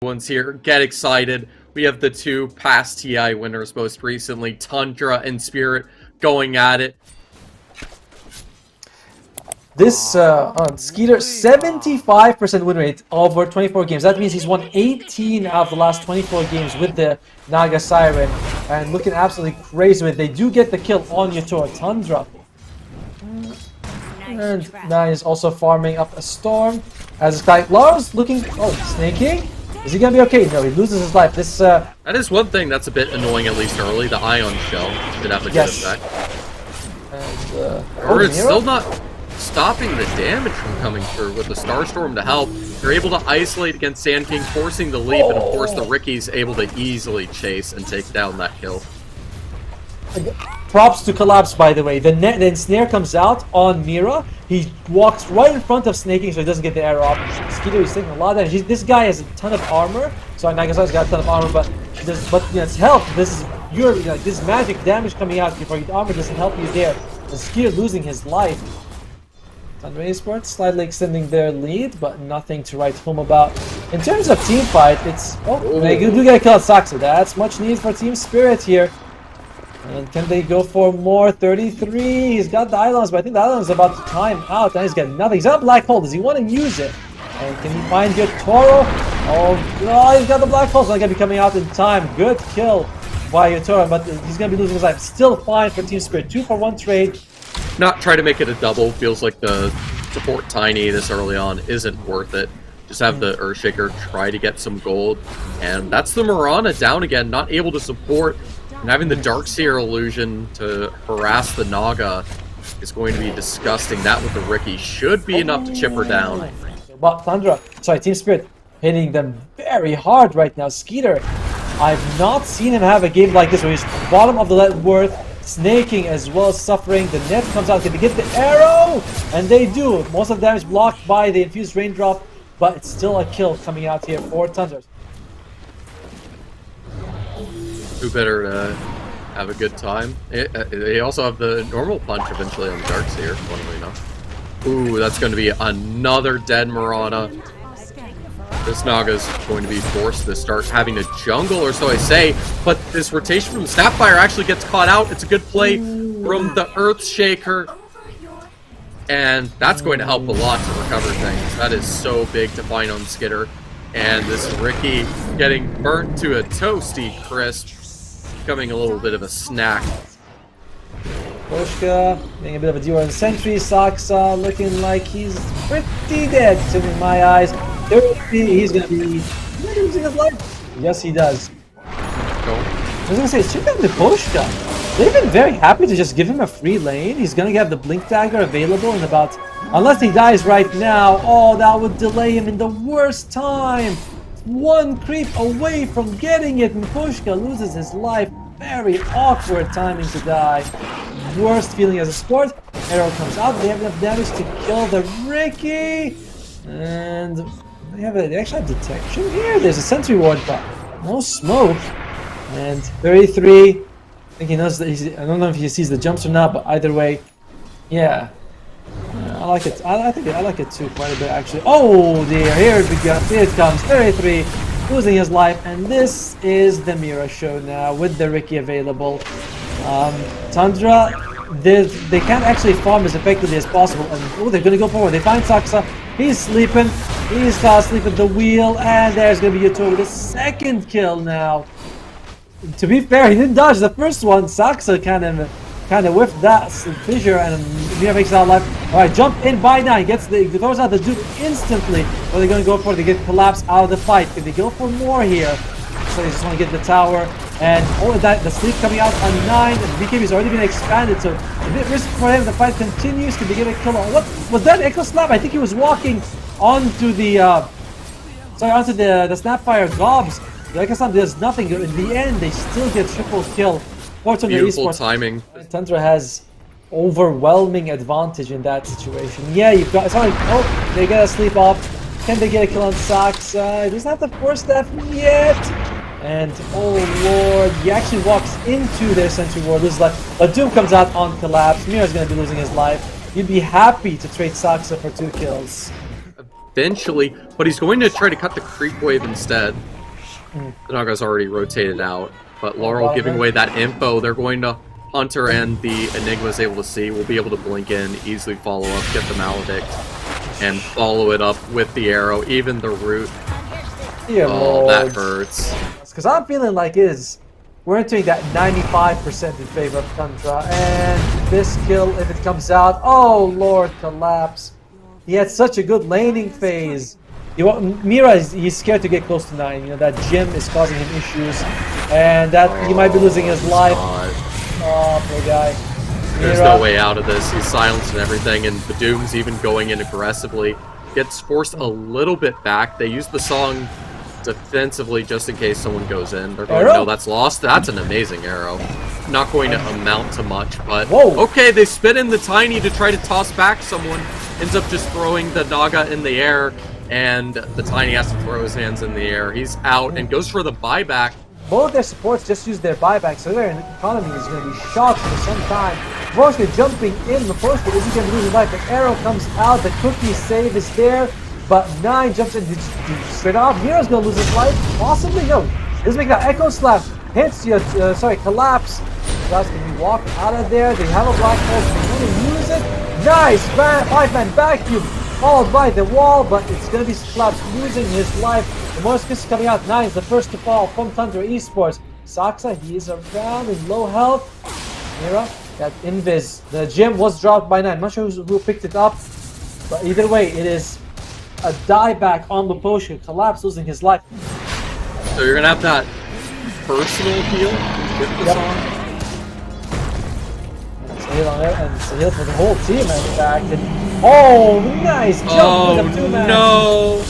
ones here. Get excited. We have the two past TI winners most recently, Tundra and Spirit, going at it. This on Skeeter, 75% win rate over 24 games. That means he's won 18 out of the last 24 games with the Naga Siren, and looking absolutely crazy with it. They do get the kill on Yotora Tundra. And Nine is also farming up a storm. As this guy, Lars looking, snaking. Is he gonna be okay? No, he loses his life. This that is one thing that's a bit annoying, at least early. The Ion Shell should have a good effect. And, or it's still not stopping the damage from coming through with the Starstorm to help. They're able to isolate against Sand King, forcing the leap, and of course the Ricky's able to easily chase and take down that kill. Props to Collapse, by the way. The ensnare comes out on Mira. He walks right in front of Snaking so he doesn't get the arrow off. Skeeter is taking a lot of damage. This guy has a ton of armor. So Nagasa's got a ton of armor, but it's health. This is this magic damage coming out before your armor doesn't help you there. The Skeeter losing his life. Tundra Esports slightly extending their lead, but nothing to write home about. In terms of team fight, it's they do get a kill at Saxa. That's much need for Team Spirit here. And can they go for more? 33. He's got the Islands, but I think the Islands is about to time out. And he's got nothing. He's got a black hole. Does he want to use it? And can he find your Toro? Oh, he's got the black hole. So not gonna be coming out in time. Good kill by Yotoro, but he's gonna be losing his life. Still fine for Team Spirit. 2-for-1 trade. Not try to make it a double. Feels like the support Tiny this early on isn't worth it. Just have the Earthshaker try to get some gold. And that's the Mirana down again, not able to support. And having the Darkseer illusion to harass the Naga is going to be disgusting. That with the Ricky should be enough to chip her down. But Team Spirit hitting them very hard right now. Skeeter, I've not seen him have a game like this where he's bottom of the net worth, snaking as well as suffering. The net comes out. Can they get the arrow? And they do. Most of the damage blocked by the infused raindrop, but it's still a kill coming out here for Tundra. Who better have a good time? They also have the normal punch eventually on the Darkseer, funnily enough. Ooh, that's going to be another dead Mirana. This Naga's going to be forced to start having to jungle, or so I say, but this rotation from the Snapfire actually gets caught out. It's a good play from the Earthshaker, and that's going to help a lot to recover things. That is so big to find on Skitter, and this Ricky getting burnt to a toasty crisp, becoming a little bit of a snack. Koshka being a bit of a duo in Sentry. Saxa looking like he's pretty dead to my eyes. He's gonna be losing his life. Yes, he does. I was gonna say, check out the Koshka. They've been very happy to just give him a free lane. He's gonna have the Blink Dagger available in about, unless he dies right now. Oh, that would delay him in the worst time. One creep away from getting it, and Koshka loses his life. Very awkward timing to die. Worst feeling as a sport. Arrow comes out. They have enough damage to kill the Ricky. And they actually have detection here. There's a sentry ward, but no smoke. And 33. I think he knows that I don't know if he sees the jumps or not, but either way, yeah. I like it. I like it too quite a bit actually. Oh dear, here it comes. 33, losing his life, and this is the Mira show now with the Ricky available. Tundra, they can't actually farm as effectively as possible, and they're gonna go forward. They find Saxa. He's sleeping. He's asleep at the wheel, and there's gonna be Yoto with a second kill now. To be fair, he didn't dodge the first one. Saxa kind of whiffed that fissure, and Mira makes it out alive. Alright, jump in by now. He throws out the dude instantly. What are they going to go for? They get Collapse out of the fight. If they go for more here, so they just want to get the tower. And all of that, the sleep coming out on 9. And BKB has already been expanded, so a bit risky for him. The fight continues. Can they get a kill? What was that Echo Slap? I think he was walking onto the onto the Snapfire gobs. The Echo Slap does nothing. In the end, they still get triple kill. Beautiful timing. Tundra has overwhelming advantage in that situation. Yeah, you've got. It's not like, they get a sleep off. Can they get a kill on Saxa? He doesn't have the force death yet. And oh lord, he actually walks into their sentry ward, loses life. But Doom comes out on Collapse. Mira's gonna be losing his life. You'd be happy to trade Saxa for 2 kills. Eventually, but he's going to try to cut the creep wave instead. The Naga's already rotated out, but Laurel giving away that info. They're going to Hunter, and the Enigma is able to see. We'll be able to blink in, easily follow up, get the Maledict, and follow it up with the arrow, even the root. Oh, that hurts. Because I'm feeling like we're entering that 95% in favor of Tundra, and this kill, if it comes out, oh Lord, collapse. He had such a good laning phase. Mira, he's scared to get close to 9. You know, that gym is causing him issues, and that he might be losing his life. God. Oh, poor guy. There's no way out of this. He's silenced and everything, and Betboom's even going in aggressively. Gets forced a little bit back. They use the song defensively just in case someone goes in. They're going, no, that's lost. That's an amazing arrow. Not going to amount to much, but okay, they spit in the Tiny to try to toss back someone. Ends up just throwing the Naga in the air, and the Tiny has to throw his hands in the air. He's out and goes for the buyback. Both their supports just use their buyback, so their economy is going to be shocked for some time. Voshka jumping in, Leposhka isn't going to lose his life. The arrow comes out, the cookie save is there, but 9 jumps in straight off. Miro's going to lose his life, possibly? No. He's making an Echo Slap, hits you, collapse. Collapse can be walked out of there. They have a black hole, so they want to use it. Nice, 5-man vacuum, followed by the wall, but it's going to be Collapse losing his life. The Morris Kiss is coming out. 9 is the first to fall from Tundra Esports. Saksa, he is around in low health. Mira, that invis. The gem was dropped by 9. I'm not sure who picked it up, but either way, it is a dieback on Leposhka. Collapse losing his life. So you're going to have that personal heal with the song? It's a heal on it, and it's a heal for the whole team, in fact. And, oh, nice jump with a 2-man. No!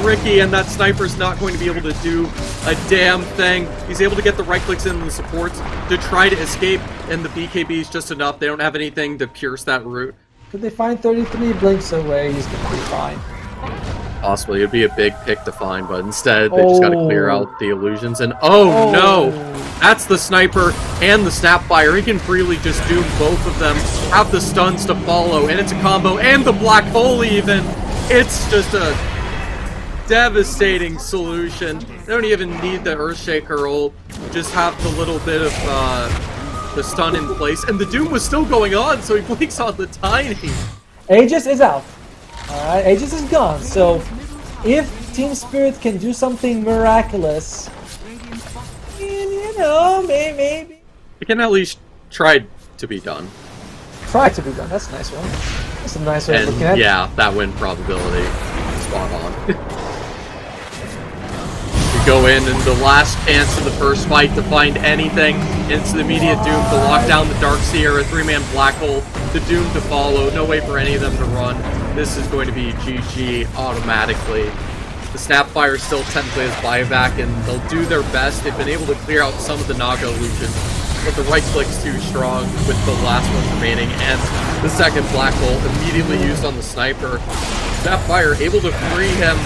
Ricky, and that sniper's not going to be able to do a damn thing. He's able to get the right clicks in the supports to try to escape, and the BKB's just enough. They don't have anything to pierce that route. Could they find 33 blinks away? He's going to be fine. Possibly. It'd be a big pick to find, but instead they just got to clear out the illusions. And oh no! That's the sniper and the snapfire. He can freely just doom both of them. Have the stuns to follow, and it's a combo, and the black hole even. It's just a devastating solution. They don't even need the Earthshaker ult. Just have the little bit of the stun in place. And the Doom was still going on, so he blinks on the Tiny. Aegis is out. Alright, Aegis is gone. So if Team Spirit can do something miraculous, you know, maybe. It can at least try to be done. Try to be done. That's a nice one. That's a nice way of looking at it. Yeah, that win probability. Spot on. Go in, and the last chance of the first fight to find anything. It's the immediate Doom to lock down the Darkseer, a 3-man black hole, the Doom to follow, no way for any of them to run. This is going to be GG automatically. The Snapfire still technically has buyback, and they'll do their best. They've been able to clear out some of the Naga illusions, but the right click's too strong with the last one remaining, and the second black hole immediately used on the sniper. Snapfire able to free him.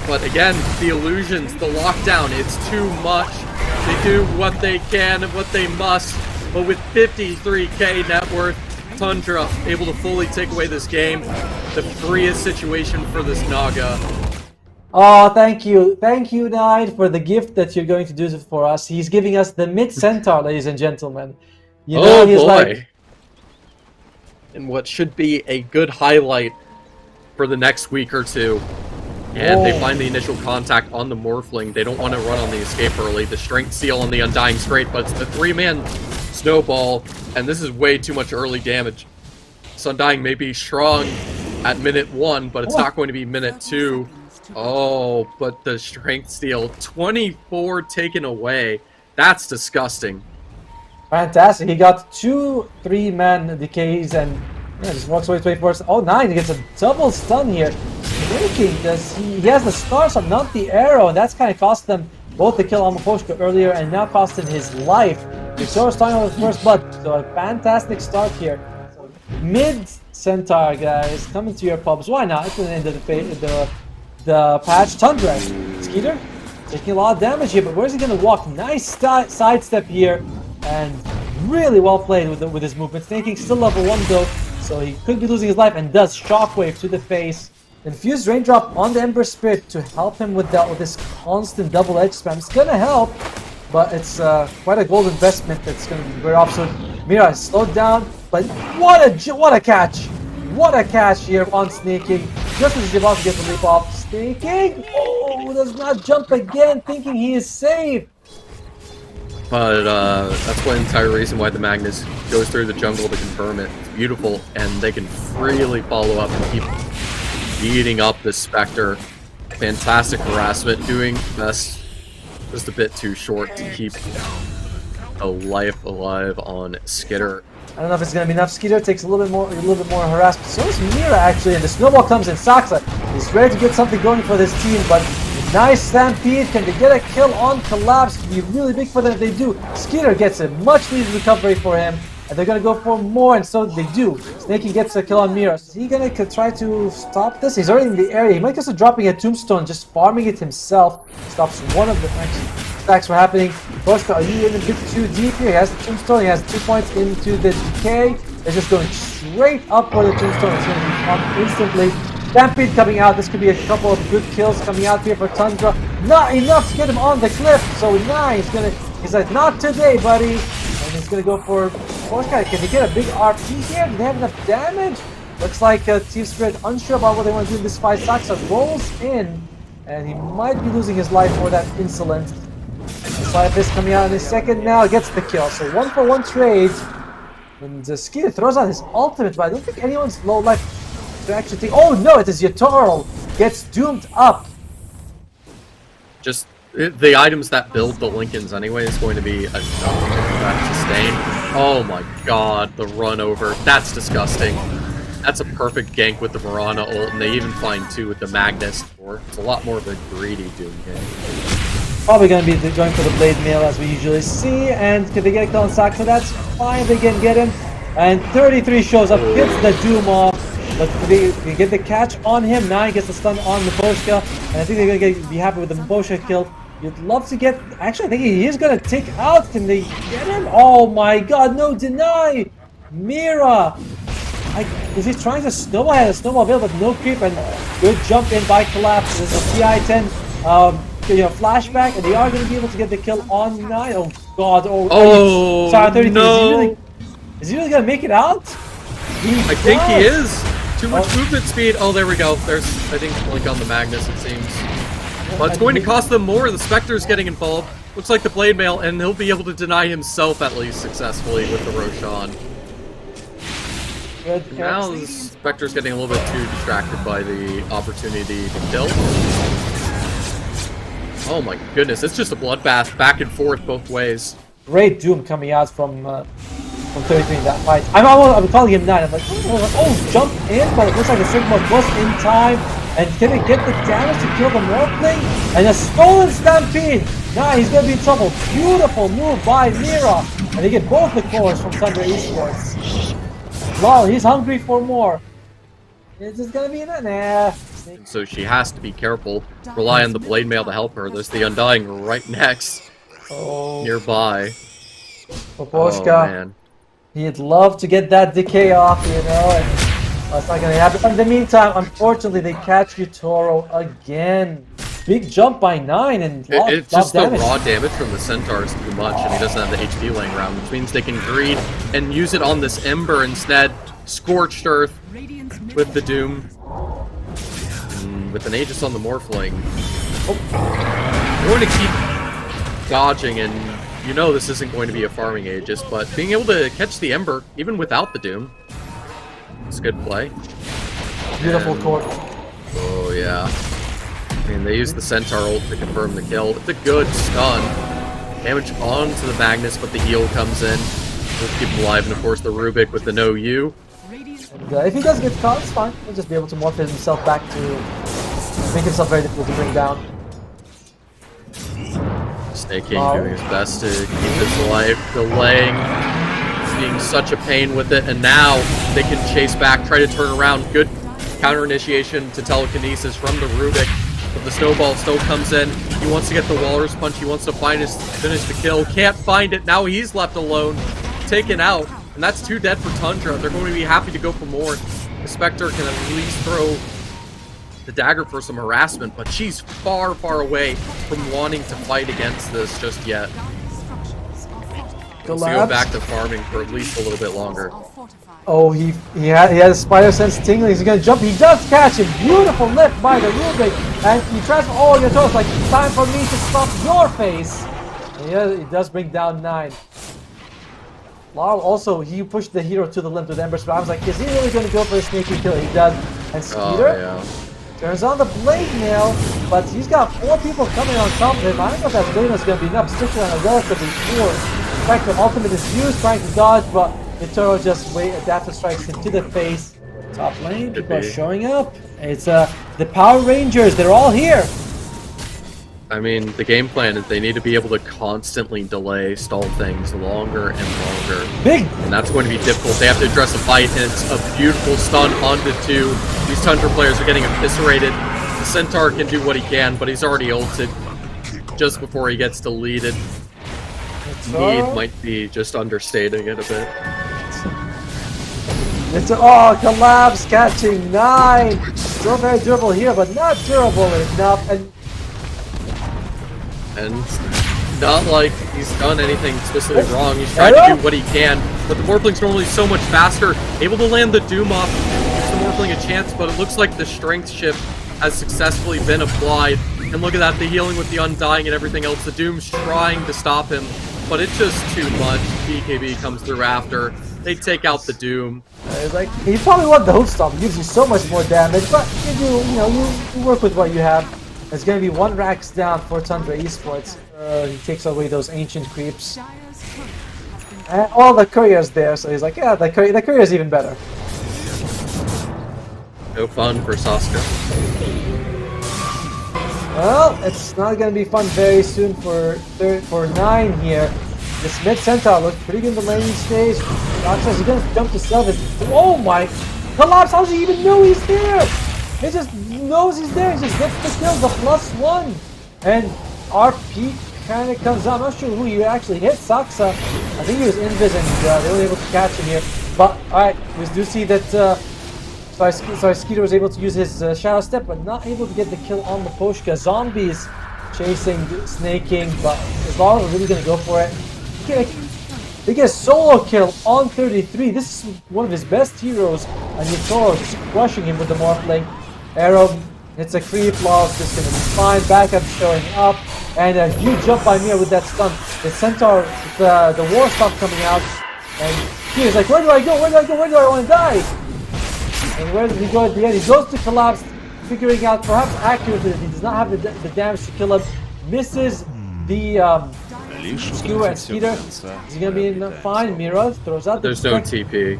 But again, the illusions, the lockdown, it's too much. They do what they can and what they must. But with 53k net worth, Tundra able to fully take away this game. The freest situation for this Naga. Oh, thank you. Thank you, Nide, for the gift that you're going to do for us. He's giving us the mid-centaur, ladies and gentlemen. You know, he's boy. Like... And what should be a good highlight for the next week or two. And they find the initial contact on the Morphling. They don't want to run on the escape early. The Strength Seal on the Undying's great, but it's the 3-man snowball, and this is way too much early damage. This Undying may be strong at minute 1, but it's not going to be minute 2. Oh, but the Strength Seal, 24 taken away. That's disgusting. Fantastic. He got 2 3-man decays and just walks away 24. Oh, 9. He gets a double stun here. Breaking this. He has the stars up, not the arrow, and that's kind of cost them both the kill on Leposhka earlier and now cost him his life. Victor's starting on the first blood, so a fantastic start here. So, mid-centaur, guys, coming to your pubs. Why not? It's the end of the patch. Tundra, Skeeter, taking a lot of damage here, but where's he going to walk? Nice sidestep here, and really well played with his movements. Thinking still level 1 though, so he could be losing his life, and does shockwave to the face. Infused Raindrop on the Ember Spirit to help him with this constant double-edged spam. It's gonna help, but it's quite a gold investment that's gonna be very obsolete. Mira is slowed down, but what a catch! What a catch here on Snaking. Just as he's about to get the leap off. Snaking! Oh, does not jump again, thinking he is safe. But that's one entire reason why the Magnus goes through the jungle to confirm it. It's beautiful, and they can freely follow up and keep beating up this Spectre. Fantastic harassment, doing best. Just a bit too short to keep a life alive on Skitter. I don't know if it's gonna be enough. Skitter takes a little bit more harassment. So is Mira actually, and the snowball comes in. Saksa is ready to get something going for this team, but nice stampede. Can they get a kill on Collapse? Can be really big for them if they do. Skitter gets a much needed recovery for him, and they're gonna go for more, and so they do. Snaky gets a kill on Mira. Is he gonna try to stop this? He's already in the area. He might just dropping a tombstone, just farming it himself. Stops one of the stacks were happening. Boska, are you in a bit too deep here? He has the tombstone. He has 2 points into the decay. It's just going straight up for the tombstone. It's gonna be up instantly. Stampede coming out. This could be a couple of good kills coming out here for Tundra. Not enough to get him on the cliff. So now he's like, not today, buddy. And he's gonna go for Boska. Can he get a big RP here? Do they have enough damage? Looks like Team Spirit unsure about what they want to do in this fight. Saksa rolls in, and he might be losing his life for that insolence. Cypher is coming out in a second now, gets the kill. So 1-for-1 trade. And Skitter throws out his ultimate, but I don't think anyone's low life to actually think. Oh no, it is Yatoro. Gets doomed up. Just the items that build the Lincolns anyway is going to be enough to that sustain. Oh my god, the run over. That's disgusting. That's a perfect gank with the Mirana ult, and they even find 2 with the Magnus. It's a lot more of a greedy Doom game. Probably going to be going for the Blade Mail as we usually see, and can they get a kill on Saksa? That's fine, they can get him. And 33 shows up, hits the Doom off, but they get the catch on him. Now he gets the stun on Miposhka, and I think they're going to be happy with the Miposhka kill. You'd love to get, actually I think he is going to take out, can they get him? Oh my god, no, deny! Mira! Is he trying to snowball? He had a snowball build, but no creep, and good jump in by Collapse. There's a PI-10. Flashback, and they are going to be able to get the kill on 9. Oh god, sorry, 33. No. Is he really going to make it out? I think he is. Too much movement speed. Oh, there we go. There's, I think, blink on the Magnus, it seems. But it's going to cost them more. The Spectre's getting involved. Looks like the Blade Mail, and he'll be able to deny himself at least successfully with the Roshan. Now the Spectre's getting a little bit too distracted by the opportunity to kill. Oh my goodness, it's just a bloodbath back and forth both ways. Great Doom coming out from 33 in that fight. I'm calling him 9. I'm like, oh, jump in, but it looks like the Sigma was in time. And can he get the damage to kill the Morphling? And a stolen Stampede! Nah, he's gonna be in trouble. Beautiful move by Mira. And they get both the cores from Tundra Esports. Wow, he's hungry for more. Is this gonna be enough? Nah. So she has to be careful. Rely on the Blade Mail to help her. There's the Undying right next. Nearby. Poposhka. Oh, man. He'd love to get that decay off, you know, and that's not gonna happen. In the meantime, unfortunately, they catch Yatoro again. Big jump by 9 and it's just the raw damage from the Centaur is too much, and he doesn't have the HP laying around, which means they can greed and use it on this Ember instead. Scorched Earth with the Doom. And with an Aegis on the Morphling. We're going to keep dodging, and you know this isn't going to be a farming Aegis, but being able to catch the Ember, even without the Doom, it's a good play. Beautiful court. Oh, yeah. I mean, they use the Centaur ult to confirm the kill. It's a good stun. Damage onto the Magnus, but the heal comes in. We'll keep him alive, and of course the Rubik with the no U. And, if he does get caught, it's fine. He'll just be able to morph himself back to make himself very difficult to bring down. Snaking doing his best to keep his life, delaying, being such a pain with it, and now they can chase back, try to turn around. Good counter initiation to telekinesis from the Rubik. But the snowball still comes in. He wants to get the Walrus Punch. He wants to finish the kill. Can't find it. Now he's left alone. Taken out. And that's 2 dead for Tundra. They're going to be happy to go for more. The Spectre can at least throw the dagger for some harassment, but she's far, far away from wanting to fight against this just yet. So go back to farming for at least a little bit longer. Oh, he has spider sense tingling. He's gonna jump. He does catch him. Beautiful lift by the Rubik, and he tries. Oh, your toes like time for me to stop your face. And he does bring down 9. Laurel also, he pushed the hero to the limb with Ember Spell. I was like, is he really going to go for a sneaky kill? He does. And Skeeter turns on the Blade Mail, but he's got 4 people coming on top of him. I don't know if that Blade Mail is going to be enough, especially on a relatively poor Spectre. Ultimate is used, trying to dodge, but Vitoro just adaptive strikes him to the face. Top lane, people are showing up. It's the Power Rangers, they're all here. I mean, the game plan is they need to be able to constantly stall things longer and longer. Big! And that's going to be difficult. They have to address a fight, and it's a beautiful stun onto 2. These Tundra players are getting eviscerated. The Centaur can do what he can, but he's already ulted just before he gets deleted. Need might be just understating it a bit. Collapse catching 9! Still very durable here, but not durable enough. And not like he's done anything explicitly wrong. He's trying to do what he can, but the Morpling's normally so much faster, able to land the Doom off, gives the Morpling a chance, but it looks like the strength shift has successfully been applied. And look at that, the healing with the Undying and everything else. The Doom's trying to stop him, but it's just too much. BKB comes through after. They take out the Doom. You probably want the Hook Stomp. It gives you so much more damage, but you work with what you have. It's going to be 1 racks down for Tundra Esports. He takes away those ancient creeps. And all the courier's there, so he's like, yeah, the courier's even better. No fun for Saska. Well, it's not going to be fun very soon for 9 here. This mid Centaur looks pretty good in the laning stage. Roxas is going to jump to 7. Oh my! Collapse! How does he even know he's there? He just knows he's there. He just gets the kill, the +1. And RP kind of comes out. I'm not sure who you actually hit. Saksa. I think he was invis and they were able to catch him here. But, alright, we do see that sorry, Skeeter was able to use his Shadow Step, but not able to get the kill on the Poshka. Zombies chasing, snaking, but is Laurel really going to go for it? They get a solo kill on 33. This is one of his best heroes. And Yatoro just crushing him with the Morphling. Arrow hits a creep. Laurel's just going to be fine. Backup showing up. And a huge jump by Mia with that stun. The Centaur, the War Stomp coming out. And he's like, where do I go? Where do I go? Where do I want to die? And where does he go at the end? He goes to Collapse, figuring out perhaps accurately that he does not have the damage to kill him. Misses the Skewer and Skeeter. Is he going to be in fine? Mira throws out the There's no TP.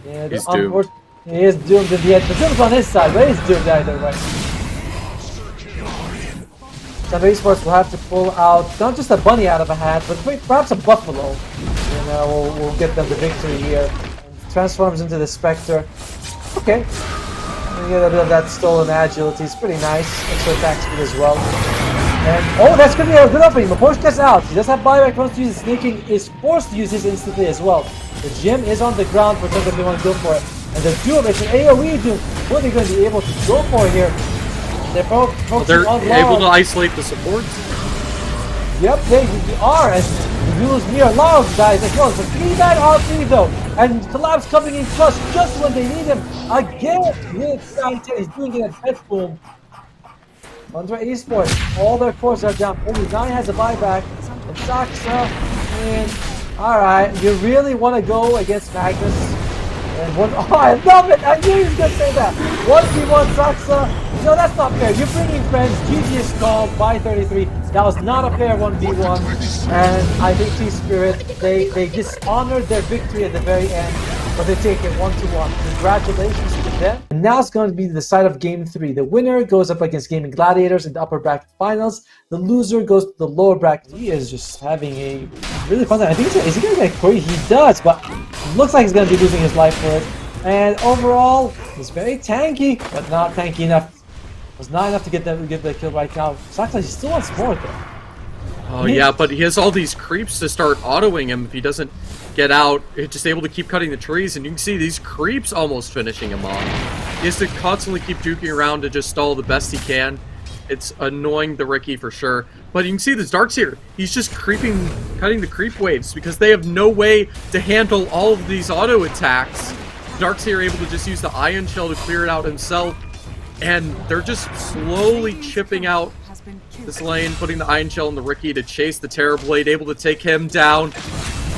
Yeah, he's doomed. He is doomed in the end. The doom's on his side, but he's doomed either way. Tundra Esports will have to pull out not just a bunny out of a hat, but perhaps a buffalo. We'll get them the victory here. And transforms into the Spectre. Okay. We get a bit of that stolen agility. It's pretty nice. Extra attack speed as well. And that's going to be a good opening. Maposhka's out. He does have buyback. Wants to use his sneaking. Is forced to use his instantly as well. The gem is on the ground for Tundra if they want to go for it. And the Doom, it's an AoE Doom. What are they going to be able to go for here? They're able to isolate the supports. Yep, they are. And the Doom's near Laurel dies as well. It's a 3-man R3 though. And Collapse coming in clutch just when they need him. Again, he's doing it at Betboom. Tundra Esports, all their cores are down. Only 9 has a buyback. And Saksa, and alright, you really want to go against Magnus? And I love it! I knew he was going to say that! 1v1 Saksa. No, that's not fair. You're bringing friends. GG is called by 33. That was not a fair 1v1. And I think tspirit, they dishonored their victory at the very end. But they take it 1-1. Congratulations to them. And now it's going to be the side of Game 3. The winner goes up against Gaming Gladiators in the upper bracket finals. The loser goes to the lower bracket. He is just having a really fun time. I think is he going to get Corey? He does, but it looks like he's going to be losing his life for it. And overall, he's very tanky, but not tanky enough. It was not enough to get the kill right now. Saksa, he still wants more though. Oh yeah, but he has all these creeps to start autoing him if he doesn't get out. It's just able to keep cutting the trees, and you can see these creeps almost finishing him off. He has to constantly keep juking around to just stall the best he can. It's annoying the Ricky for sure. But you can see this Darkseer. He's just cutting the creep waves because they have no way to handle all of these auto attacks. Darkseer able to just use the Ion Shell to clear it out himself. And they're just slowly chipping out this lane, putting the Ion Shell in the Ricky to chase the Terrorblade, able to take him down.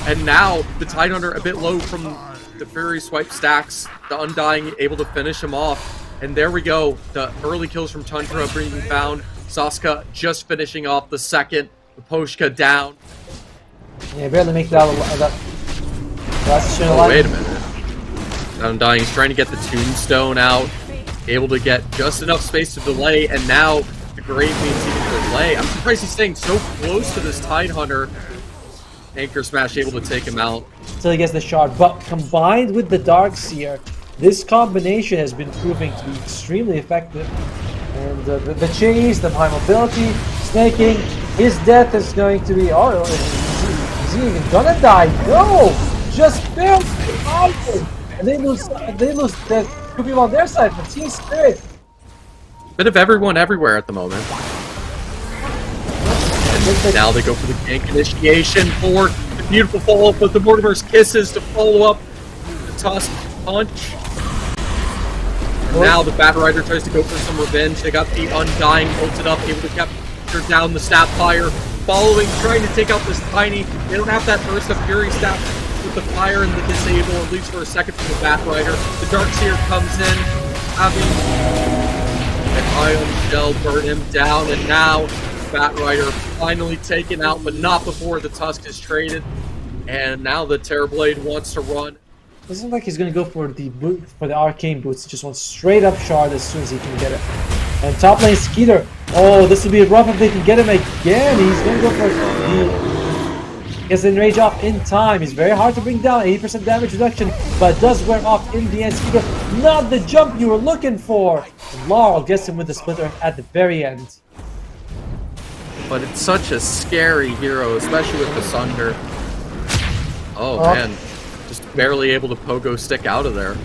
And now the Tidehunter a bit low from the Fury swipe stacks. The Undying able to finish him off. And there we go. The early kills from Tundra being found. Saska just finishing off the second. The Poshka down. Yeah, barely make that last shot. Oh, wait a minute. Undying is trying to get the Tombstone out. Able to get just enough space to delay. And now the Grave means he can delay. I'm surprised he's staying so close to this Tidehunter. Anchor Smash able to take him out. Until he gets the shot. But combined with the Darkseer, this combination has been proving to be extremely effective. And the chase, the high mobility, snaking, his death is going to be... Oh, is he even gonna die? No! Just barely surviving! And they lose the two people on their side, but Team Spirit. Bit of everyone everywhere at the moment. And now they go for the gank initiation for the beautiful follow-up with the Mortimer's Kisses to follow up the Tusk punch. Now the Bat Rider tries to go for some revenge. They got the Undying ulted up, able to capture down the Snapfire. Following, trying to take out this Tiny. They don't have that burst of Fury Snap with the fire and the disable, at least for a second from the Bat Rider. The Darkseer comes in, having an Ion Shell burn him down, and now Bat Rider finally taken out, but not before the Tusk is traded. And now the Terrorblade wants to run. Doesn't look like he's gonna go for the arcane boots. He just wants straight up shard as soon as he can get it. And top lane Skeeter. Oh, this will be rough if they can get him again. He's gonna go for the gets the enrage off in time. He's very hard to bring down. 80% damage reduction, but does wear off in the end. Skeeter, not the jump you were looking for. And Laurel gets him with the splitter at the very end. But it's such a scary hero, especially with the Sunder. Oh man. Just barely able to pogo stick out of there.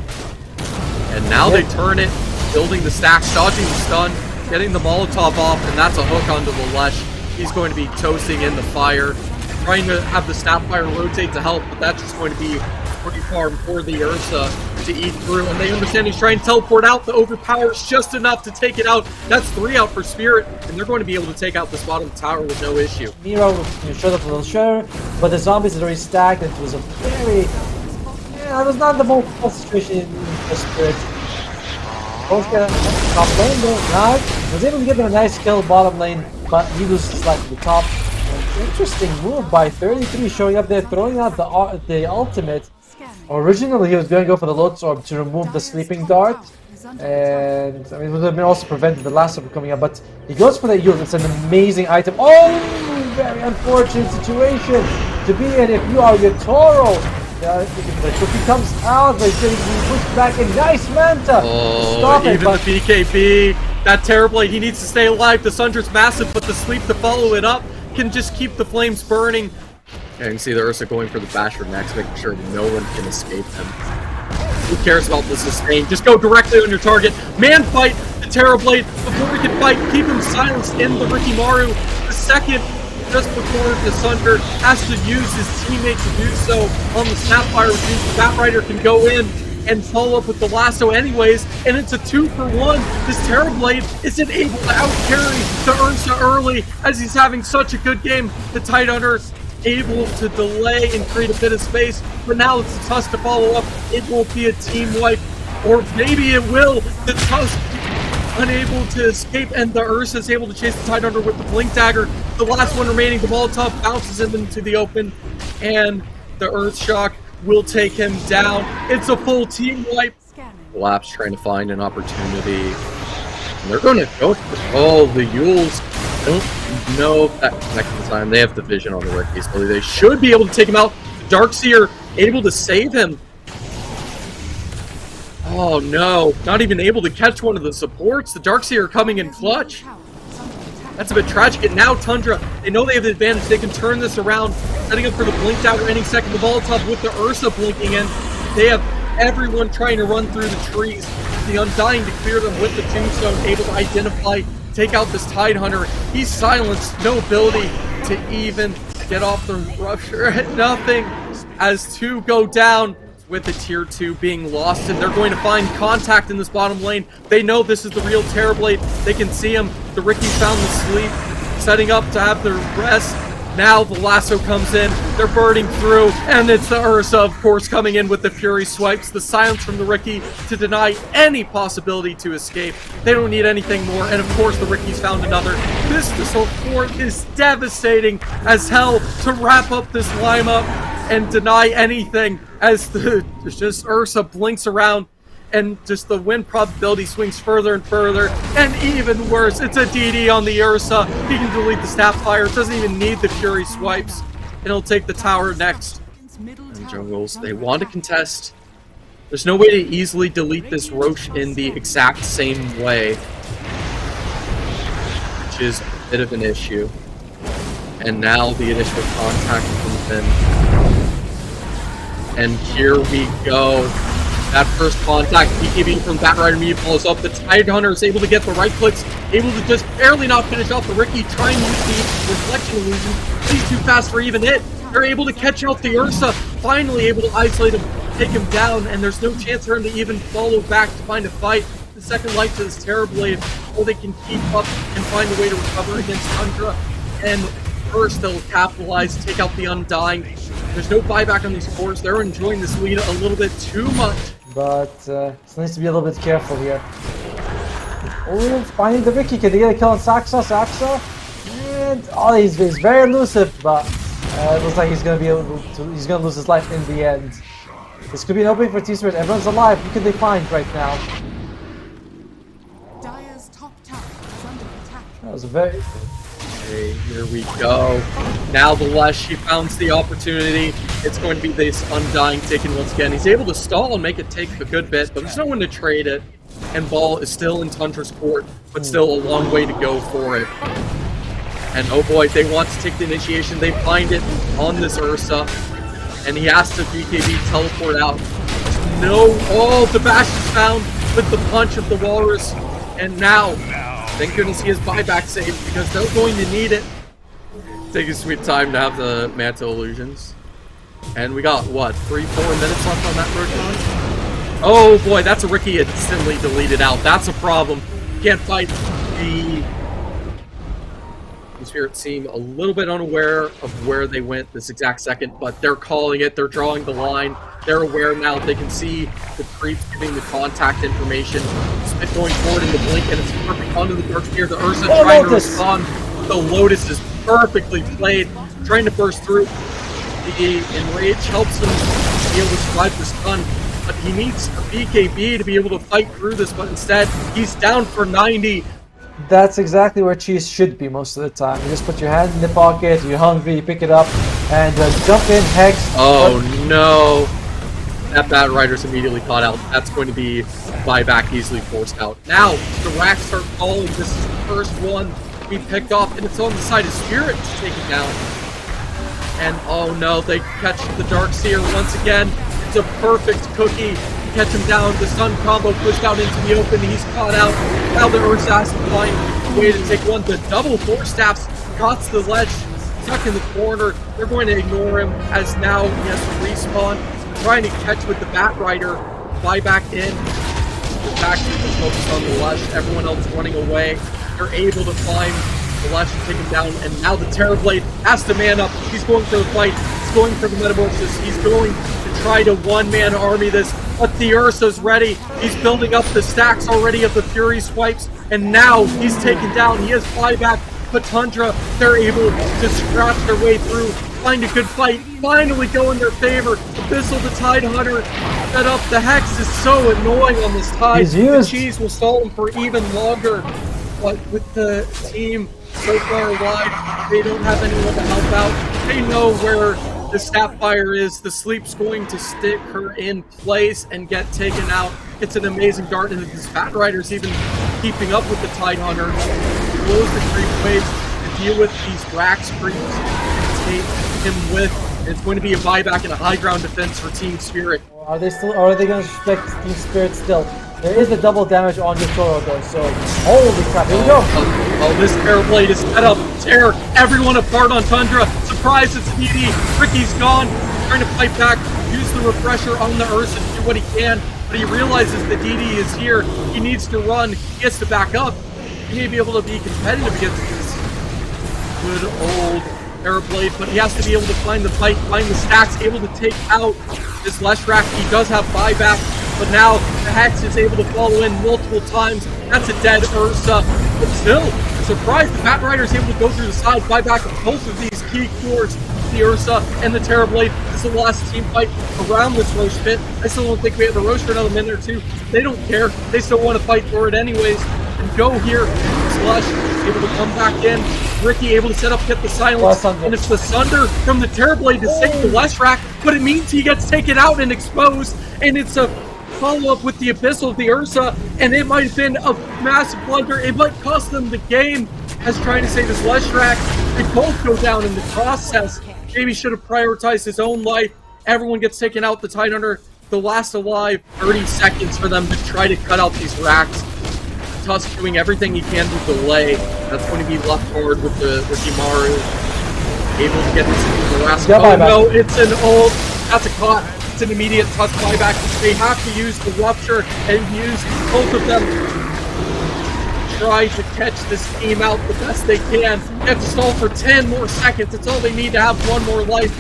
And now they turn it, building the stacks, dodging the stun, getting the Molotov off, and that's a hook onto the Lesh. He's going to be toasting in the fire, trying to have the Snapfire rotate to help, but that's just going to be pretty far for the Ursa to eat through. And they understand he's trying to teleport out. The overpower's just enough to take it out. That's 3 out for Spirit, and they're going to be able to take out this bottom tower with no issue. Miro showed up a little sure, but the zombies had already stacked. It was a very... Yeah, it was not the most fun situation for Spirit. Both get top lane though, not. Was able to get a nice kill bottom lane, but he loses slightly the top. Interesting move by 33, showing up there, throwing out the ultimate. Originally, he was going to go for the Lotus Orb to remove the Sleeping Dart, and I mean, it would have been also prevented the last one coming up. But he goes for the Yule. It's an amazing item. Oh, very unfortunate situation to be in if you are Yotaro. The cookie comes out, but he's getting pushed back in. Nice Manta! Oh, stop even it, but the BKB, that Terrorblade, he needs to stay alive. The Sunder's massive, but the sleep to follow it up can just keep the flames burning. And you can see the Ursa going for the Basher next, making sure no one can escape him. Who cares about the sustain? Just go directly on your target. Man fight the Terrorblade before we can fight. Keep him silenced in the Rikimaru. The second, just before the Sunder has to use his teammate to do so on the Snapfire, which means the Bat Rider can go in and follow up with the lasso anyways, and it's a 2-for-1. This Terrorblade isn't able to out-carry the Ursa early as he's having such a good game. The Tidehunter able to delay and create a bit of space, but now it's the Tusk to follow up. It won't be a team wipe, or maybe it will. The Tusk unable to escape, and the Ursa is able to chase the Tidehunter with the Blink Dagger. The last one remaining, the Molotov bounces him into the open, and the Earthshock will take him down. It's a full team wipe. Collapse trying to find an opportunity. And they're going to go for the Yules. I don't know if that connects in time. They have the vision on the Ricky, so they should be able to take him out. Darkseer able to save him. Oh no, not even able to catch one of the supports. The Darkseer coming in clutch. That's a bit tragic. And now Tundra, they know they have the advantage. They can turn this around, setting up for the Blink Dagger any second. The Molotov with the Ursa blinking in. They have everyone trying to run through the trees. the Undying to clear them with the Tombstone, able to identify, take out this Tidehunter. He's silenced, no ability to even get off the Rupture at nothing as 2 go down with the tier 2 being lost, and they're going to find contact in this bottom lane. They know this is the real Terrorblade. They can see him. The Ricky's found the sleep, setting up to have their rest. Now the lasso comes in, they're burning through, and it's the Ursa, of course, coming in with the Fury Swipes, the silence from the Ricky to deny any possibility to escape. They don't need anything more, and of course the Ricky's found another. This Missile Fort is devastating as hell to wrap up this lineup and deny anything as the just Ursa blinks around. And just the win probability swings further and further, and even worse, it's a DD on the Ursa. He can delete the Snapfire, doesn't even need the Fury Swipes, and he'll take the tower next. And jungles, they want to contest. There's no way to easily delete this Roche in the exact same way, which is a bit of an issue. And now the initial contact comes in. And here we go. That first contact, BKB from Batrider immediately follows up. The Tidehunter is able to get the right clicks, able to just barely not finish off the Ricky, trying to use the reflection illusion. He's too fast for even it. They're able to catch out the Ursa, finally able to isolate him, take him down, and there's no chance for him to even follow back to find a fight. The second life to this Terrorblade, or they can keep up and find a way to recover against Tundra. And first they'll capitalize, take out the Undying. There's no buyback on these cores. They're enjoying this lead a little bit too much. But still needs to be a little bit careful here. Oh, finding the Ricky. Can they get a kill on Saxa? And he's very elusive, but it looks like he's gonna lose his life in the end. This could be an opening for tspirit. Everyone's alive. Who can they find right now? Dire's top tower is under attack. That was a very... Okay, here we go. Now the Lush, she found the opportunity. It's going to be this Undying taken once again. He's able to stall and make it take a good bit, but there's no one to trade it. And ball is still in Tundra's court, but still a long way to go for it. And oh boy, they want to take the initiation. They find it on this Ursa, and he has to BKB teleport out. No, the bash is found with the punch of the Walrus, and now, thank goodness he has buyback saved because they're going to need it. Taking sweet time to have the Mantle Illusions. And we got, what, 3-4 minutes left on that Roach? Oh boy, that's a Ricky instantly deleted out. That's a problem. Can't fight. The Spirit seem a little bit unaware of where they went this exact second, but they're calling it. They're drawing the line. They're aware now. They can see the creeps giving the contact information. Spit going forward in the blink, and it's perfect onto the Dark Spear. The Ursa trying to respond. The Lotus is perfectly played, trying to burst through. The Enrage helps him be able to survive the stun, but he needs a BKB to be able to fight through this, but instead, he's down for 90. That's exactly where Cheese should be most of the time. You just put your hand in the pocket, you're hungry, you pick it up, and jump in, Hex. Oh no! That Bat Rider's immediately caught out. That's going to be buyback easily forced out. Now, the racks start falling. This is the first one we picked off, and it's on the side of Spirit to take it down. And oh no, they catch the Darkseer once again. It's a perfect cookie. Catch him down. The stun combo pushed out into the open. He's caught out. Now the Ursa has to find a way to take one. The double force staffs got to the ledge, stuck in the corner. They're going to ignore him as now he has to respawn. Trying to catch with the Bat Rider. Fly back in. The back is focused on the Lush. Everyone else running away. They're able to find the Lush and take him down. And now the Terrorblade has to man up. He's going for the fight. He's going for the Metamorphosis. He's going to try to one-man army this. But the Ursa's ready. He's building up the stacks already of the Fury Swipes. And now he's taken down. He has flyback. But Tundra, they're able to scratch their way through. Find a good fight. Finally go in their favor. Abyssal the Tidehunter set up. The Hex is so annoying on this Tide. The Cheese will stall him for even longer. But with the team so far alive, they don't have anyone to help out. They know where the Sapphire is. The Sleep's going to stick her in place and get taken out. It's an amazing dart, and this Bat Rider's even keeping up with the Tidehunter. Blows the creep waves to deal with these Rax creeps and take him with. It's going to be a buyback and a high ground defense for Team Spirit. Are they still? Or are they going to respect Team Spirit still? There is the double damage on your Toro though, so holy crap, here we go. Oh, this Terrorblade is set up. Tear everyone apart on Tundra. Surprise, it's DD. Ricky's gone. Trying to fight back. Use the refresher on the Ursa to do what he can. But he realizes that DD is here. He needs to run. He has to back up. He may be able to be competitive against this good old Terrorblade, but he has to be able to find the fight, find the stacks, able to take out this Leshrac. He does have buyback, but now the Hex is able to follow in multiple times. That's a dead Ursa, but still, surprised the Bat Rider is able to go through the side, buyback of both of these key cores, the Ursa and the Terrorblade. This is the last team fight around this Roche pit. I still don't think we have the Roche for another minute or two. They don't care. They still want to fight for it anyways. And go here. Slush able to come back in. Ricky able to set up, hit the silence. And it's the Sunder from the Terrorblade to save the Leshrac, but it means he gets taken out and exposed. And it's a follow-up with the Abyssal of the Ursa, and it might have been a massive blunder. It might cost them the game as trying to save this Leshrac. They both go down in the process. Maybe should have prioritized his own life. Everyone gets taken out. The Tidehunter, the last alive. 30 seconds for them to try to cut out these racks. Tusk doing everything he can to delay. That's going to be left forward with the Rikimaru. Able to get this into the last. Yeah, oh no, it's an ult. That's a caught. It's an immediate Tusk buyback. They have to use the Rupture and use both of them. Try to catch this team out the best they can. They have to stall for 10 more seconds. It's all they need to have one more life.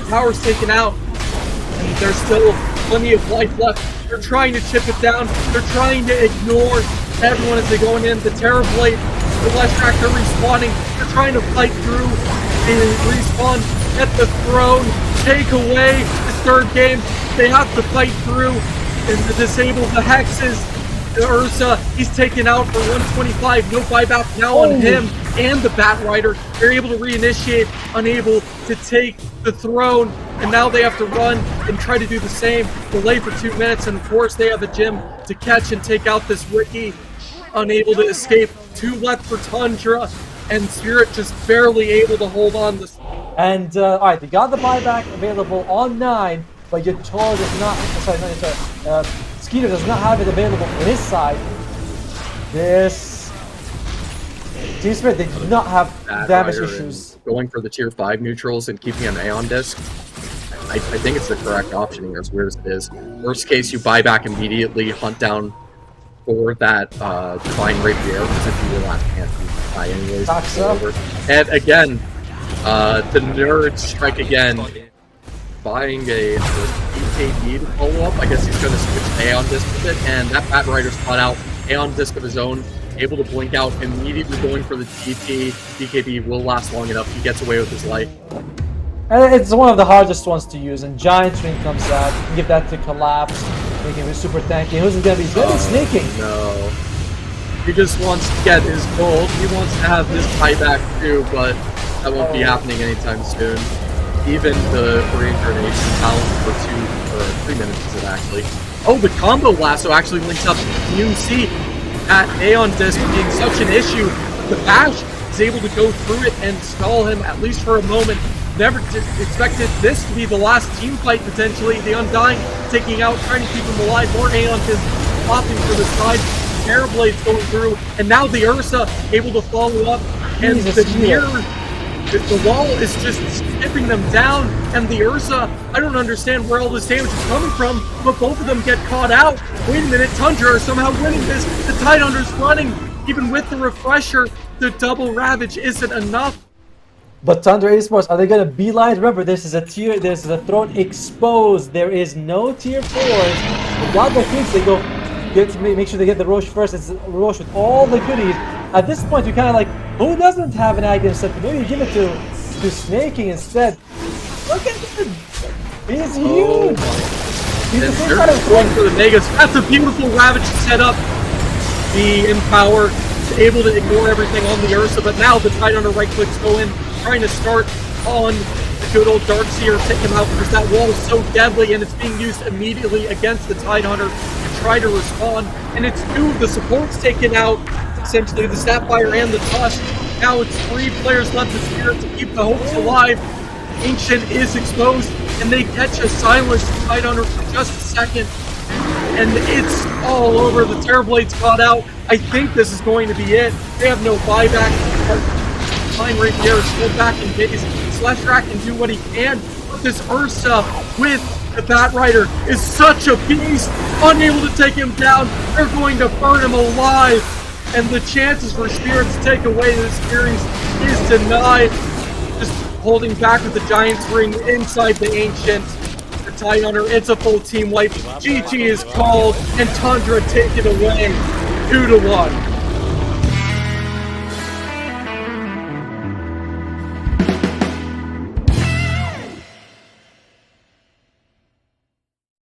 Power's taken out. And there's still plenty of life left. They're trying to chip it down. They're trying to ignore everyone as they go in. The Terrorblade, the Leshrac, they're respawning. They're trying to fight through and respawn at the throne. Take away this third game. They have to fight through and disable the Hexes. The Ursa, he's taken out for 125. No buyback now on him and the Bat Rider. They're able to reinitiate, unable to take the throne. And now they have to run and try to do the same. Delay for 2 minutes, and of course they have a gym to catch and take out this Ricky. Unable to escape. 2 left for Tundra, and Spirit just barely able to hold on. This. And alright, they got the buyback available on 9, but your Toro does not. Sorry, Skeeter does not have it available on his side. This Team Spirit, they do not have damage issues. Going for the tier 5 neutrals and keeping an Aeon disc. I think it's the correct option here, as weird as it is. Worst case, you buy back immediately, hunt down for that Divine Rapier, because if you will not can't buy anyways. And again, the nerds strike again. Buying a BKB to follow up. I guess he's going to switch Aeon disc with it, and that Bat Rider's caught out. Aeon disc of his own, able to blink out, immediately going for the TP. BKB will last long enough. He gets away with his life. And it's one of the hardest ones to use, and Giant Swing comes out. You can give that to Collapse, making him super tanky. Who's it going to be? He's going to be sneaking. No. He just wants to get his gold. He wants to have this buyback too, but that won't be happening anytime soon. Even the reincarnation talent for 3 minutes is it actually. Oh, the combo lasso actually links up. You can see that Aeon disc being such an issue. The Bash is able to go through it and stall him, at least for a moment. Never expected this to be the last team fight, potentially. The Undying taking out, trying to keep him alive. More Aeon disc popping for the side. Terrorblade's going through, and now the Ursa able to follow up. And the wall is just skipping them down, and the Ursa, I don't understand where all this damage is coming from, but both of them get caught out. Wait a minute, Tundra are somehow winning this. The Tidehunter's running, even with the refresher. The double ravage isn't enough. But Tundra Esports, are they going to beeline? Remember, this is a throne exposed. There is no tier 4s. Without the things, they go make sure they get the Roche first. It's Roche with all the goodies. At this point, you're kind of like, who doesn't have an Aghanim Scepter? Maybe you give it to Snaking instead. Look at him! He's huge! He's the same kind of going for the Megas. That's a beautiful Ravage setup. The Empower is able to ignore everything on the Ursa, but now the Tidehunter right clicks go in, trying to start on the good old Darkseer, take him out because that wall is so deadly and it's being used immediately against the Tidehunter to try to respond. And it's 2 of the supports taken out. Essentially the Sapphire and the Tusk. Now it's 3 players left, the Spirit to keep the hopes alive. Ancient is exposed, and they catch a silence Tidehunter for just a second. and it's all over. The Terrorblade's got out. I think this is going to be it. They have no buyback. Fine Rapier is still back in base. Slashrack can do what he can, but this Ursa with the Batrider is such a beast, unable to take him down. They're going to burn him alive, and the chances for Spirit to take away this series is denied. Just holding back with the Giants ring inside the Ancient. The Tidehunter, it's a full team wipe. GG is called, and Tundra take it away 2-1.